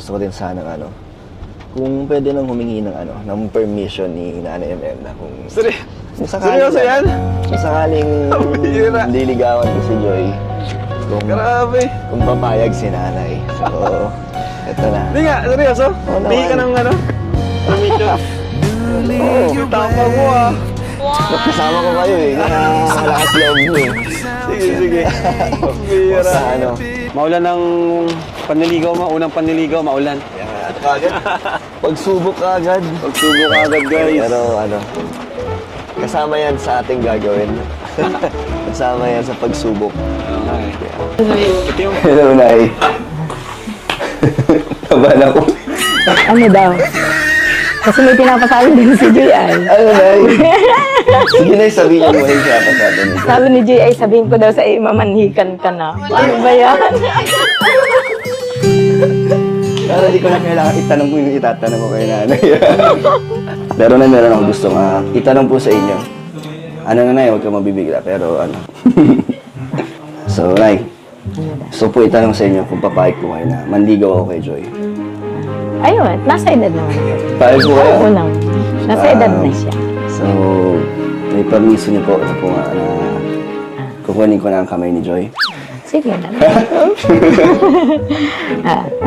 gusto ko din sana kung pwede nang humingi ng permission ni Nanay Imelda kung Seryoso yan? kung sakaling Bihira. liligawan ko si Joy, Grabe. kung papayag si Nanay. So, eto na. Hindi nga, seryoso? Oo naman. Hindi ka ng permission. Oo, tama mo ah. Kasama ko kayo eh, nakakalakas loob mo eh. Sige. Bihira. Sa Maulan ng panliligaw mo, unang panliligaw, maulan. At kagad, pagsubok kagad. Pagsubok agad, guys. Pero kasama yan sa ating gagawin. Kasama yan sa pagsubok. Ito yung Hello, Nay. Taban ako. Ano daw? Kasi may pinapasabi din si Joy ay. Ano, Nay? Sige, Nay, sabihin mo yung pinapasabi niyo. Sabi ni Joy ay sabihin ko daw sa iyo, mamanhikan ka na. Ano ba yan? Pero di ko na kailangan itanong po yung itatanong ko kay Nanay. Pero na meron akong gusto itanong po sa inyo. Ano na, Nay, huwag kang mabibigla. Pero So, Nay, gusto po itanong sa inyo kung papayag po kayo na manligaw ako kay Joy. Ayun, nasa edad naman. Payag po kayo? Oo naman. Nasa edad na siya. So, may permiso niyo po na kukunin ko na ang kamay ni Joy. Sige na.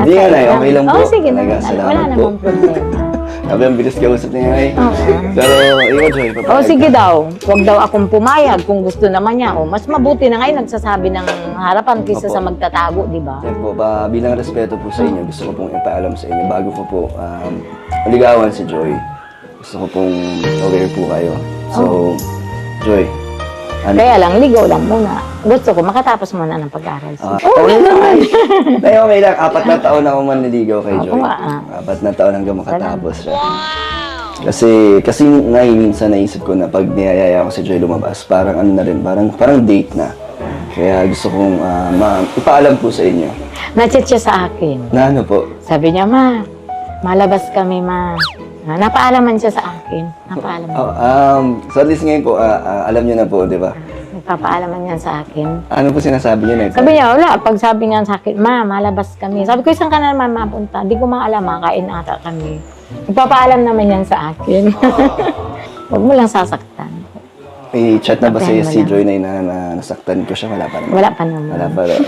Hindi nga, Nay, okay lang po. Oo, sige na. Talaga, salamat Wala po. namang problema. Sabi ang bilis kausap niya, Nay. Oo. Pero, ikaw, Joy, papayag O sige ka. daw, huwag daw akong pumayag kung gusto naman niya. O mas mabuti na ngayon nagsasabi ng harapan kaysa Opo. sa magtatago, di ba? Yan po, bilang respeto po sa inyo, gusto ko pong ipaalam sa inyo, bago ko po maligawan si Joy, gusto ko pong aware po kayo. So, Joy, Kaya lang, ligaw lang muna. Gusto ko makatapos muna ng pag-aaral. okay naman. Tayo, okay lang. 4 na taon ako manliligaw kay Joy. Oo nga, 4 na taon hanggang makatapos siya. Kasi minsan naisip ko na pag niyayaya ko si Joy lumabas, parang na rin, parang date na. Kaya gusto kong ipaalam po sa inyo. Na-chat siya sa akin. Na ano po? Sabi niya, ma, malabas kami, ma. Napaalaman siya sa akin. Napaalaman. So at least ngayon po, alam niyo na po, di ba? Nagpapaalaman niya sa akin. Ano po sinasabi niyo na ito? Sabi niya, wala. Pag sabi niya sa akin, ma, malabas kami. Sabi ko, saan ka na naman mapunta? Di ko maalam, makain ata kami. Nagpapaalam naman yan sa akin. Huwag mo lang sasaktan. May chat na ba Sabihan mo si lang. Joy na nasaktan ko siya? Wala pa naman. Wala pa naman. Wala pa rin.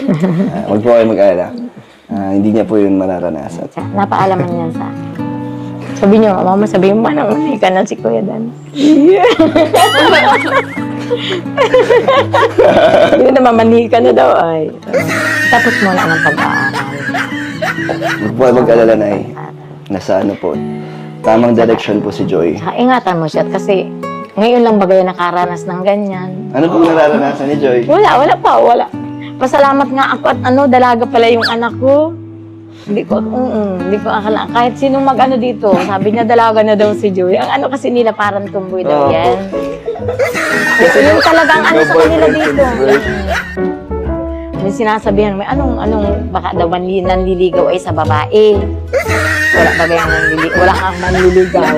Huwag po kayo mag-alala. Hindi niya po yun mararanasan. Napaalaman niya sa akin. Sabi niyo, mama, sabihin mo, nangunay ka na si Kuya Dan. Yun na, mamani ka na daw ay. Tapos muna ng pag-aaral. Huwag po kayo mag-alala na nasa po. Tamang direction po si Joy. Saka ingatan mo siya kasi ngayon lang bagay nakaranas ng ganyan. Ano pong nararanasan ni Joy? Wala pa. Pasalamat nga ako at dalaga pala yung anak ko. Hindi ko akala. Kahit sinong mag-ano dito, sabi niya dalaga na daw si Joy. Ang kasi nila parang tumboy daw yan. Kasi yun talagang sa kanila dito. May sinasabihan, may anong baka daw nanliligaw ay sa babae. Wala kang manliligaw.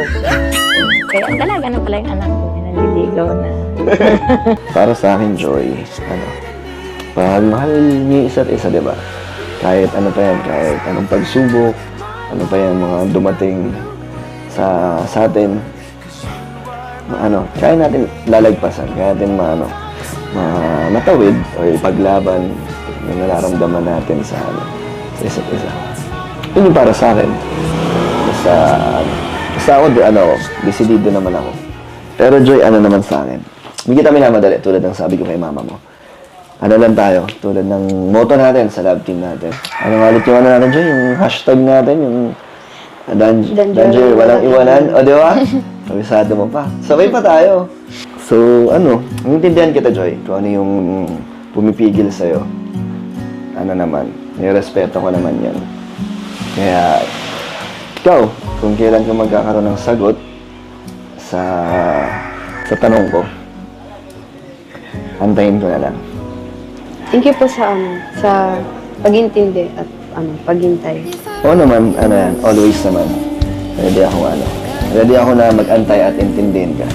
Kaya dalaga na pala yung anak ko, nanliligaw na. Para sa akin, Joy, pag mahal niyo isa't isa, di ba? Kahit ano pa yan, kahit anong pagsubok, ano pa yan, mga dumating sa atin, kaya natin lalagpasan, kaya natin matawid o ipaglaban yung nararamdaman natin sa isa't isa. Yun yung para sa akin. Basta ako, decidido naman ako. Pero Joy, naman sa akin? Hindi kita minamadali tulad ng sabi ko kay mama mo. Lang tayo, tulad ng motto natin sa love team natin. Ano nga ulit yung natin, Joy? Yung hashtag natin, yung Danger, walang iwanan. O, di ba? Kabisado mo pa. Sabay pa tayo. So, intindihan kita, Joy, kung ano yung pumipigil sa'yo. Nirespeto ko naman yan. Kaya, ikaw, kung kailan ka magkakaroon ng sagot sa tanong ko, antayin ko na lang. Thank you po sa pag-intindi at paghintay. Oo naman, always naman. Ready ako na mag-antay at intindihin ka.